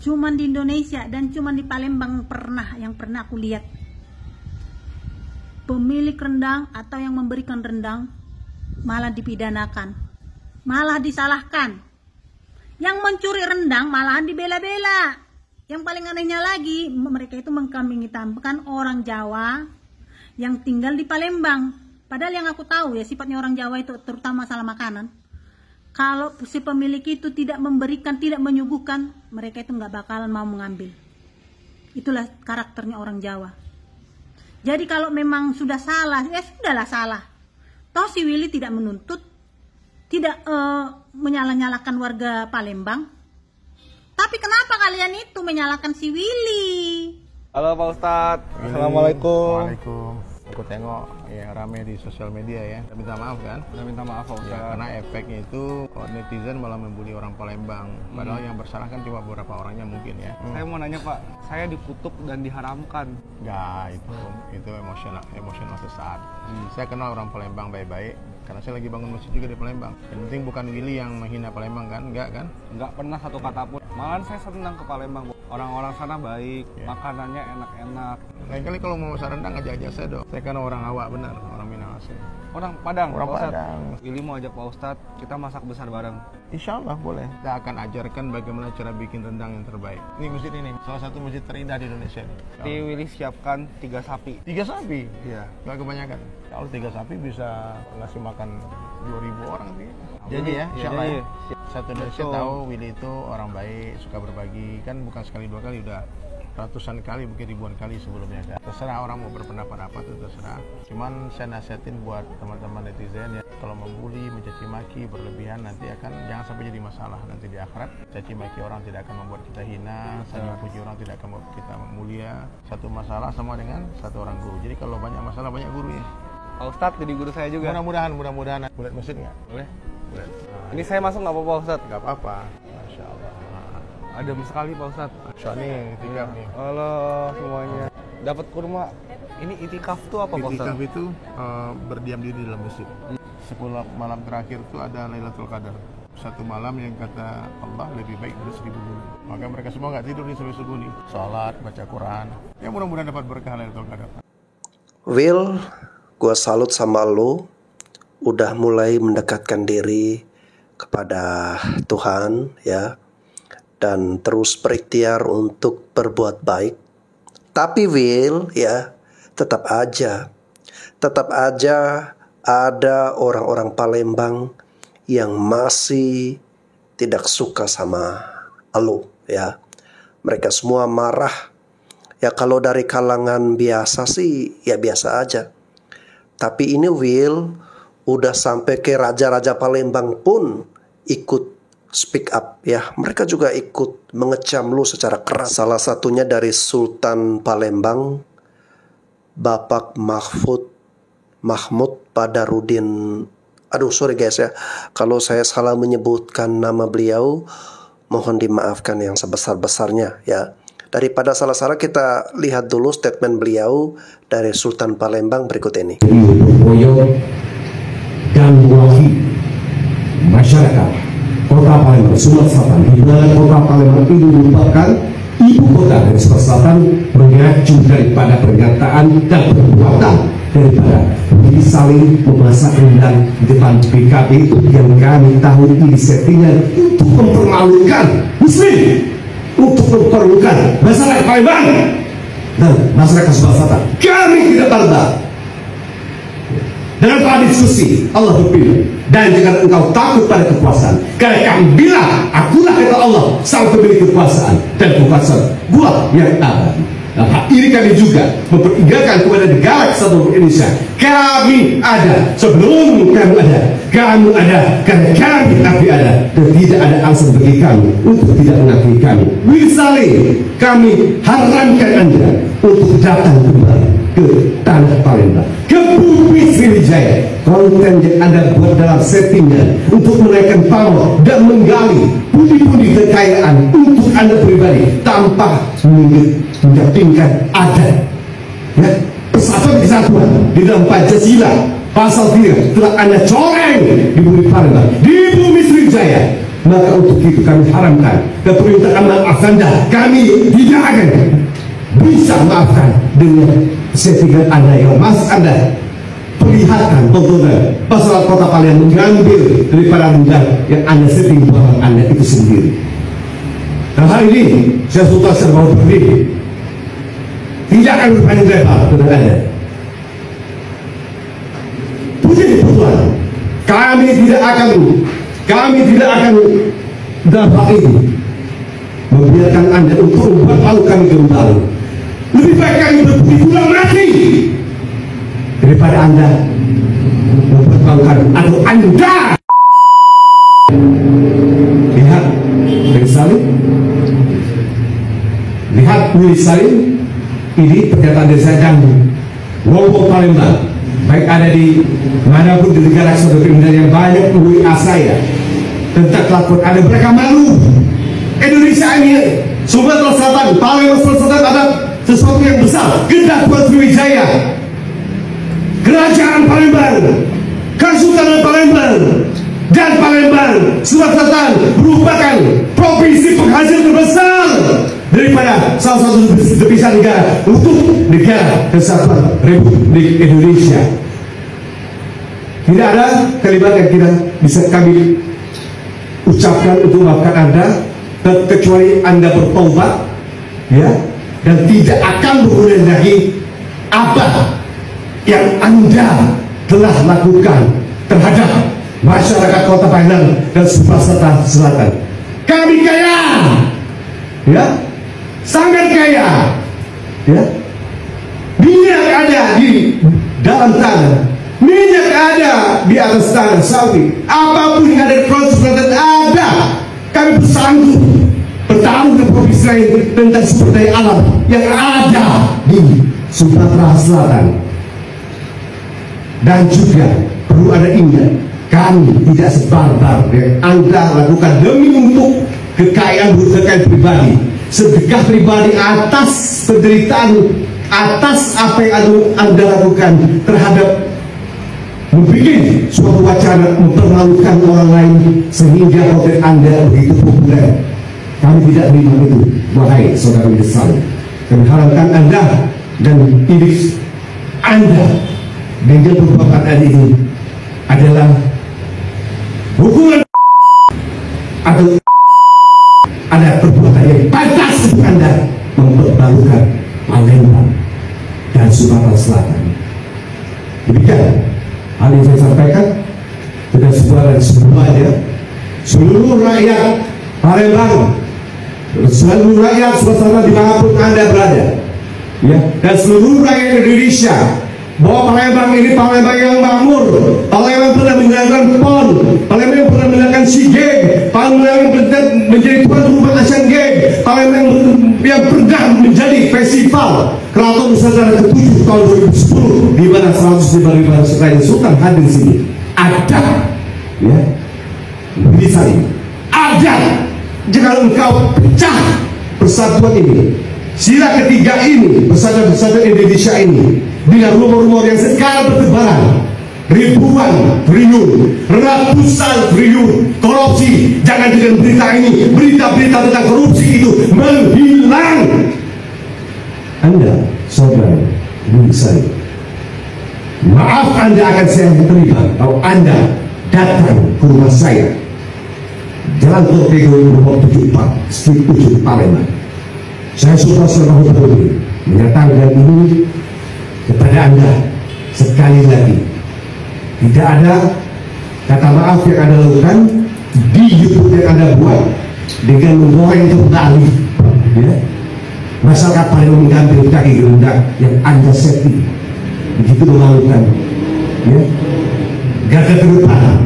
Cuman di Indonesia dan cuman di Palembang yang pernah aku lihat. Pemilik rendang atau yang memberikan rendang malah dipidanakan, malah disalahkan. Yang mencuri rendang malahan dibela-bela. Yang paling anehnya lagi, mereka itu mengkambing hitamkan orang Jawa yang tinggal di Palembang. Padahal yang aku tahu ya, sifatnya orang Jawa itu terutama masalah makanan. Kalau si pemilik itu tidak memberikan, tidak menyuguhkan, mereka itu nggak bakalan mau mengambil. Itulah karakternya orang Jawa. Jadi kalau memang sudah salah, ya sudahlah salah. Toh si Willy tidak menuntut, tidak menyalah-nyalahkan warga Palembang. Tapi kenapa kalian itu menyalahkan si Willy? Halo Pak Ustadz, Assalamualaikum. Waalaikumsalam. Aku tengok yang rame di sosial media ya. Saya minta maaf kan? Saya minta maaf Pak Ustadz. Ya, karena efeknya itu netizen malah membuli orang Palembang. Padahal yang bersalah kan cuma beberapa orangnya mungkin ya. Saya mau nanya Pak, saya dikutuk dan diharamkan. Enggak, itu emosional sesaat. Saya kenal orang Palembang baik-baik karena saya lagi bangun masjid juga di Palembang. Yang penting bukan Willy yang menghina Palembang kan? Enggak kan? Enggak pernah satu kata pun. Malahan saya senang ke Palembang. Orang-orang sana baik, makanannya enak-enak. Lain kali kalau mau pesan rendang ajak saya dong. Saya kan orang awak benar, orang Minahasa. Orang Padang, Orang Pak Ustadz. Padang. Willy mau ajak Pak Ustadz, kita masak besar bareng. Insya Allah boleh. Kita akan ajarkan bagaimana cara bikin rendang yang terbaik. Ini masjid ini, salah satu masjid terindah di Indonesia ini. Nanti Willy siapkan 3 sapi. 3 sapi? Iya. Nggak kebanyakan. Kalau 3 sapi bisa ngasih makan 2.000 orang sih. Jadi ya, insya Allah ya. Satu Indonesia tahu Willy itu orang baik, suka berbagi. Kan bukan sekali 2 kali, udah ratusan kali, mungkin ribuan kali sebelumnya kan. Terserah orang mau berpendapat apa itu terserah. Cuman saya nasihatin buat teman-teman netizen ya, kalau membuli, mencaci maki berlebihan nanti akan jangan sampai jadi masalah nanti di akhirat. Caci maki orang tidak akan membuat kita hina, sanjung puji orang tidak akan membuat kita mulia. Satu masalah sama dengan satu orang guru. Jadi kalau banyak masalah banyak guru ya. Pak Ustadz jadi guru saya juga. Mudah-mudahan boleh masjid nggak? Boleh. Boleh. Ini saya masuk nggak apa-apa Pak Ustadz? Nggak apa-apa. Masya Allah. Adem sekali Pak Ustadz. Masya Allah nih, itikaf nih. Halo semuanya. Dapat kurma. Ini itikaf tuh apa Pak Ustadz? Itikaf itu berdiam diri dalam masjid. 10 malam terakhir itu ada Lailatul Qadar. Satu malam yang kata Allah lebih baik dari 1000 bulan. Maka mereka semua nggak tidur nih sampai subuh nih. Salat, baca Quran. Ya mudah-mudahan dapat berkah Lailatul Qadar. Will, gua salut sama lo. Udah mulai mendekatkan diri kepada Tuhan ya. Dan terus berikhtiar untuk berbuat baik. Tapi Will ya, tetap aja ada orang-orang Palembang yang masih tidak suka sama lo ya. Mereka semua marah. Ya kalau dari kalangan biasa sih ya biasa aja. Tapi ini Will udah sampai ke raja-raja Palembang pun ikut speak up ya. Mereka juga ikut mengecam lu secara keras. Salah satunya dari Sultan Palembang, Bapak Mahmud Badarudin. Aduh sorry guys ya, kalau saya salah menyebutkan nama beliau, mohon dimaafkan yang sebesar-besarnya ya. Daripada salah-salah, kita lihat dulu statement beliau dari Sultan Palembang berikut ini. Dan mewakili masyarakat Kota Palembang, Sumatera Selatan, di mana Kota Palembang ini merupakan ibu kota dari Sumatera Selatan, mengacu daripada pernyataan dan perbuatan daripada Willy saling memasak rendang di depan PKB yang kami tahu ini settingan untuk mempermalukan Muslim, untuk memperlukan masyarakat Palembang dan masyarakat Sumatera Selatan. Kami tidak barbar. Dengan para diskusi Allah berfirman, dan jika engkau takut pada kekuasaan, karena kami bilang akulah kata Allah sang pemilik kekuasaan dan kekuasaan gua yang abadi. Nah, hal ini kami juga mempertinggalkan kepada negara kesatuan Indonesia. Kami ada sebelum kamu ada, kamu ada karena kami tapi ada, dan tidak ada alasan bagi kami untuk tidak mengakui kami. Misalnya kami haramkan Anda untuk datang kembali ke tanah Palembang, ke bumi Sriwijaya. Konten yang Anda buat dalam settingan untuk menaikkan pamor dan menggali pundi-pundi kekayaan untuk Anda pribadi tanpa menyampingkan adat ya, persatuan kesatuan di dalam Pancasila pasal 3 telah Anda coreng di bumi Palembang, di bumi Sriwijaya. maka untuk itu kami haramkan dan permintaan maaf Anda kami tidak akan bisa maafkan dengan settingan Anda yang mas Anda perlihatkan tontonan masalah kota Palembang mengambil daripada Anda yang Anda setting buat Anda itu sendiri. Dan hal ini saya suka serba berdiri tidak akan berpanjang lebar dengan Anda. Puji Tuhan, kami tidak akan dalam hal ini membiarkan Anda untuk membuat malu kami kembali. Lebih baik kami berbudi pulang mati daripada Anda membuat malu kami atau Anda. Lihat dari salib, lihat Willy Salim. Ini pernyataan dari saya dan Lombok Palembang, baik ada di manapun di negara Saudara Pimpinan yang banyak WA saya tentang kelakuan Anda. Mereka malu. Indonesia ini, Sumatera Selatan, Palembang Selatan ada sesuatu yang besar. Gendak Tuan Sriwijaya, Kerajaan Palembang, Kesultanan Palembang, dan Palembang Sumatera Selatan merupakan provinsi penghasil terbesar daripada salah satu tepisan negara untuk negara Kesatuan Republik Indonesia. Tidak ada kalimat yang tidak bisa kami ucapkan untuk maafkan Anda kecuali Anda bertobat, ya, dan tidak akan berulang lagi apa yang Anda telah lakukan terhadap masyarakat Kota Palembang dan Sumatera Selatan. Kami kaya, ya, sangat kaya, ya. Minyak ada di dalam tanah, minyak ada di atas tanah sawit, apapun yang ada di Provinsi Selatan ada. Kami bersanggup bertarung dengan provinsi lain tentang sumber daya alam yang ada di Sumatera Selatan. Dan juga perlu ada ingat, kami tidak sebarbar yang Anda lakukan demi untuk kekayaan pribadi, sedekah pribadi atas penderitaan, atas apa yang Anda lakukan terhadap membuat suatu wacana mempermalukan orang lain sehingga konten Anda begitu populer. Kami tidak terima itu, wahai saudara Salim. Kami harapkan Anda dan idik Anda dengan perbuatan Anda ini adalah hukuman atau ada perbuatan yang pantas untuk Anda mempermalukan Palembang dan Sumatera Selatan. Demikian hal yang saya sampaikan dengan semuanya, seluruh rakyat Palembang, seluruh rakyat Sumatera dimanapun Anda berada, ya, dan seluruh rakyat Indonesia, bahwa Palembang ini Palembang yang makmur, Palembang pernah menjalankan PON, Palembang pernah menjalankan SEA Games, Palembang pernah menjadi tuan rumah Asian Games, Palembang yang pernah menjadi festival Keraton Nusantara ke-7 tahun 2010 di mana 105.000 Raja Sultan hadir di sini. Ada, ya, bisa ini. Ada. Jika engkau pecah persatuan ini, sila ketiga ini, persatuan Indonesia ini, dengan rumor-rumor yang sekarang bertebaran, ribuan triliun, ratusan triliun korupsi. Jangan dengan berita ini, berita-berita tentang korupsi itu menghilang. Anda, saudara, saya, maaf Anda akan saya terima kalau Anda datang ke rumah saya, Jalan Torpedo nomor 74, Street 7, Palembang. Saya sudah selama ini menyatakan ini kepada Anda sekali lagi. Tidak ada kata maaf yang Anda lakukan di YouTube yang Anda buat dengan menggoreng kembali, ya, masyarakat Palembang mengambil kaki gerundak yang Anda setting begitu memalukan, ya. Garda terdepan,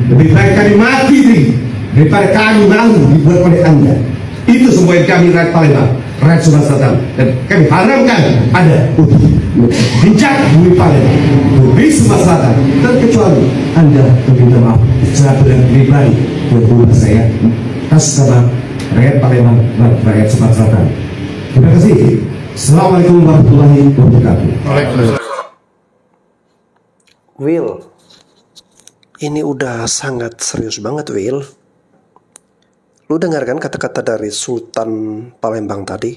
lebih baik kami mati daripada kami malu dibuat oleh Anda. Itu semua yang kami rakyat Palembang, rakyat Sumatera Selatan, dan kami harapkan ada untuk bijak bumi Palembang, bumi Sumatera Selatan, terkecuali Anda meminta maaf secara pribadi ke rumah saya atas nama rakyat Palembang dan rakyat Sumatera Selatan. Terima kasih. Assalamualaikum warahmatullahi wabarakatuh. Will, ini udah sangat serius banget, Will. Lu dengarkan kata-kata dari Sultan Palembang tadi.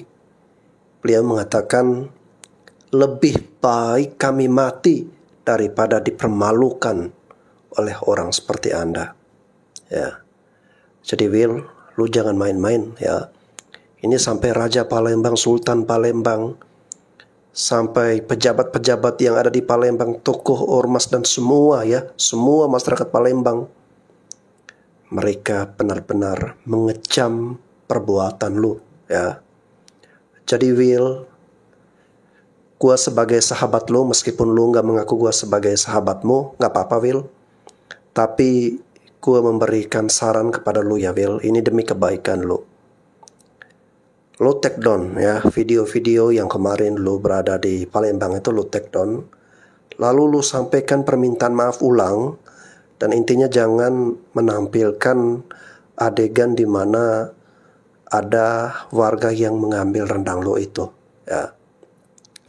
Beliau mengatakan, lebih baik kami mati daripada dipermalukan oleh orang seperti Anda. Ya. Jadi Will, lu jangan main-main ya. Ini sampai Raja Palembang, Sultan Palembang, sampai pejabat-pejabat yang ada di Palembang, tokoh ormas dan semua ya, semua masyarakat Palembang, mereka benar-benar mengecam perbuatan lu ya. Jadi Will, gua sebagai sahabat lu, meskipun lu gak mengaku gua sebagai sahabatmu, gak apa-apa Will, tapi gua memberikan saran kepada lu ya Will, ini demi kebaikan lu. Lu take down ya video-video yang kemarin lu berada di Palembang itu, lu take down, lalu lu sampaikan permintaan maaf ulang. Dan intinya jangan menampilkan adegan di mana ada warga yang mengambil rendang lo itu ya.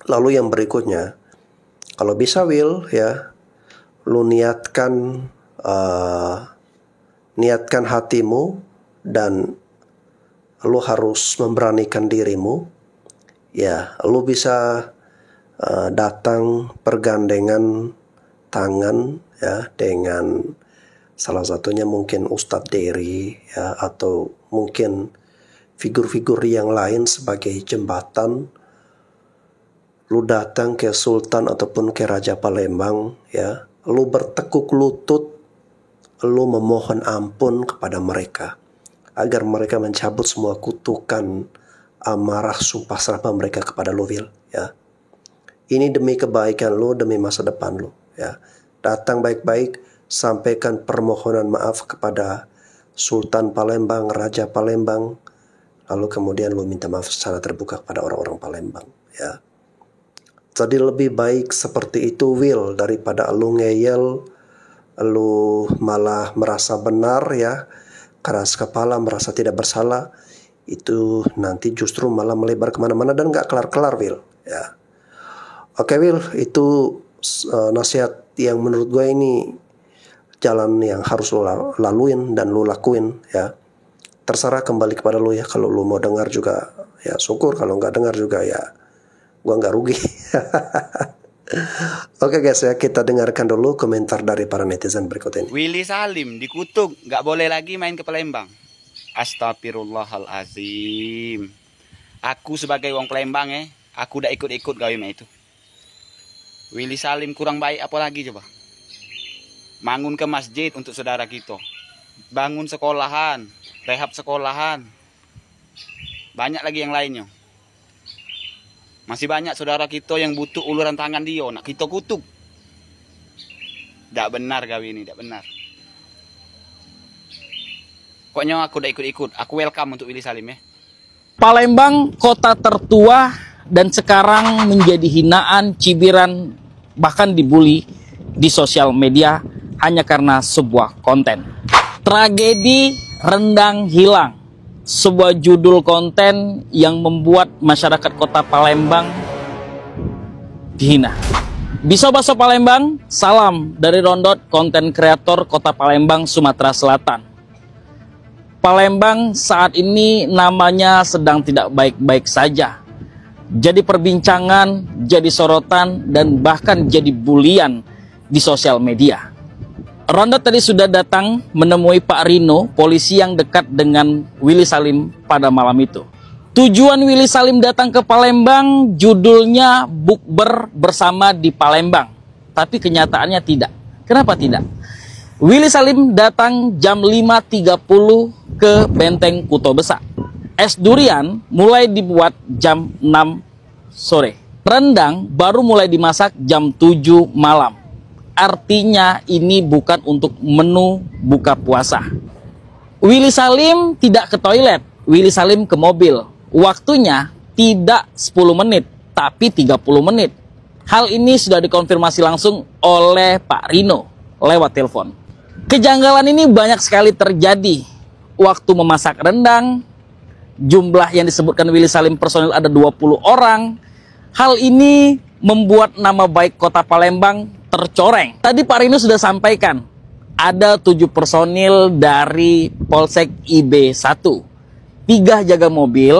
Lalu yang berikutnya, kalau bisa Will ya, lu niatkan hatimu dan lu harus memberanikan dirimu ya. Lu bisa datang bergandengan tangan ya dengan salah satunya mungkin Ustadz Dery ya, atau mungkin figur-figur yang lain sebagai jembatan. Lu datang ke Sultan ataupun ke Raja Palembang ya, lu bertekuk lutut, lu memohon ampun kepada mereka agar mereka mencabut semua kutukan, amarah, sumpah serapah mereka kepada lu Will ya. Ini demi kebaikan lu, demi masa depan lu ya. Datang baik-baik, sampaikan permohonan maaf kepada Sultan Palembang, Raja Palembang, lalu kemudian lu minta maaf secara terbuka kepada orang-orang Palembang ya. Jadi lebih baik seperti itu Will, daripada lu ngeyel, lu malah merasa benar ya, keras kepala, merasa tidak bersalah. Itu nanti justru malah melebar kemana-mana dan gak kelar-kelar Will ya. Oke Will, itu nasihat yang menurut gue ini jalan yang harus lo laluin dan lo lakuin ya. Terserah, kembali kepada lo ya. Kalau lo mau dengar juga ya syukur, kalau nggak dengar juga ya gue nggak rugi. Oke guys ya, kita dengarkan dulu komentar dari para netizen berikut ini. Willy Salim dikutuk, nggak boleh lagi main ke Palembang. Astagfirullahalazim. Aku sebagai wong Palembang aku udah ikut-ikut gawe itu. Willy Salim kurang baik apalagi coba. Bangun ke masjid untuk saudara kita. Bangun sekolahan, rehab sekolahan. Banyak lagi yang lainnya. Masih banyak saudara kita yang butuh uluran tangan dia, nak kita kutuk. Tidak benar gawe ini, tidak benar. Pokoknya aku udah ikut-ikut. Aku welcome untuk Willy Salim ya. Palembang kota tertua dan sekarang menjadi hinaan, cibiran, bahkan dibully di sosial media hanya karena sebuah konten. Tragedi rendang hilang, sebuah judul konten yang membuat masyarakat kota Palembang dihina. Bisa Bakso Palembang, salam dari Rondot, konten kreator kota Palembang, Sumatera Selatan. Palembang saat ini namanya sedang tidak baik-baik saja. Jadi perbincangan, jadi sorotan, dan bahkan jadi bulian di sosial media. Rondot tadi sudah datang menemui Pak Rino, polisi yang dekat dengan Willy Salim pada malam itu. Tujuan Willy Salim datang ke Palembang judulnya bukber bersama di Palembang. Tapi kenyataannya tidak. Kenapa tidak? Willy Salim datang jam 5.30 ke Benteng Kuto Besak. Es durian mulai dibuat jam 6 sore. Rendang baru mulai dimasak jam 7 malam. Artinya ini bukan untuk menu buka puasa. Willy Salim tidak ke toilet. Willy Salim ke mobil. Waktunya tidak 10 menit, tapi 30 menit. Hal ini sudah dikonfirmasi langsung oleh Pak Rino lewat telepon. Kejanggalan ini banyak sekali terjadi. Waktu memasak rendang, jumlah yang disebutkan Willy Salim personil ada 20 orang. Hal ini membuat nama baik kota Palembang tercoreng. Tadi Pak Rino sudah sampaikan, ada 7 personil dari Polsek IB1, 3 jaga mobil,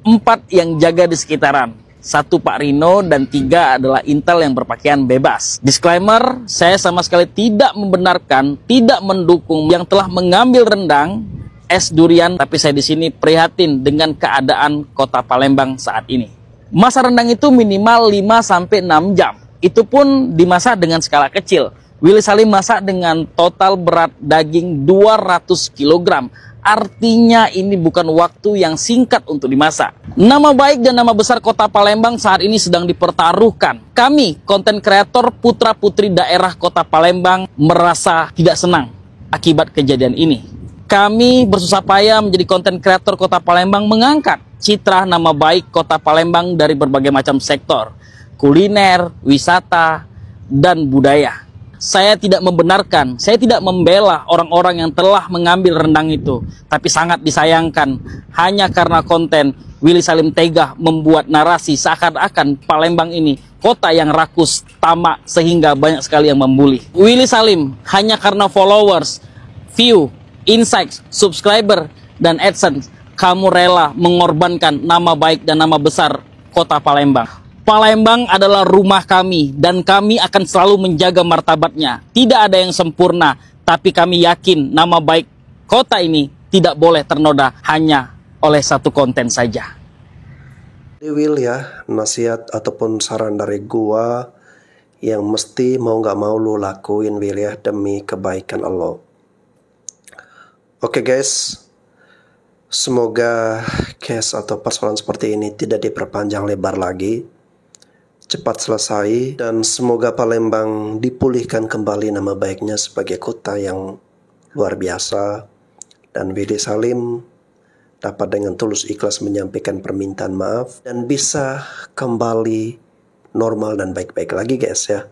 4 yang jaga di sekitaran, 1 Pak Rino, dan 3 adalah intel yang berpakaian bebas. Disclaimer, saya sama sekali tidak membenarkan, tidak mendukung yang telah mengambil rendang, es durian, tapi saya di sini prihatin dengan keadaan kota Palembang saat ini. Masa rendang itu minimal 5-6 jam. Itu pun dimasak dengan skala kecil. Willy Salim masak dengan total berat daging 200 kg. Artinya ini bukan waktu yang singkat untuk dimasak. Nama baik dan nama besar kota Palembang saat ini sedang dipertaruhkan. Kami, konten kreator putra-putri daerah kota Palembang, merasa tidak senang akibat kejadian ini. Kami bersusah payah menjadi konten kreator kota Palembang, mengangkat citra nama baik kota Palembang dari berbagai macam sektor, kuliner, wisata, dan budaya. Saya tidak membenarkan, saya tidak membela orang-orang yang telah mengambil rendang itu. Tapi sangat disayangkan, hanya karena konten, Willy Salim tega membuat narasi seakan-akan Palembang ini kota yang rakus, tamak, sehingga banyak sekali yang membuli. Willy Salim hanya karena followers, view, insights, subscriber, dan AdSense, kamu rela mengorbankan nama baik dan nama besar kota Palembang. Palembang adalah rumah kami dan kami akan selalu menjaga martabatnya. Tidak ada yang sempurna, tapi kami yakin nama baik kota ini tidak boleh ternoda hanya oleh satu konten saja. Will ya, nasihat ataupun saran dari gua yang mesti mau gak mau lu lakuin, Will ya, demi kebaikan Allah. Oke guys, semoga case atau persoalan seperti ini tidak diperpanjang lebar lagi, cepat selesai, dan semoga Palembang dipulihkan kembali nama baiknya sebagai kota yang luar biasa, dan Willy Salim dapat dengan tulus ikhlas menyampaikan permintaan maaf dan bisa kembali normal dan baik-baik lagi guys ya.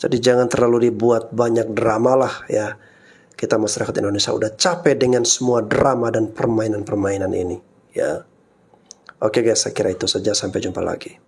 Jadi jangan terlalu dibuat banyak drama lah ya. Kita masyarakat Indonesia udah capek dengan semua drama dan permainan-permainan ini ya. Oke guys, saya kira itu saja, sampai jumpa lagi.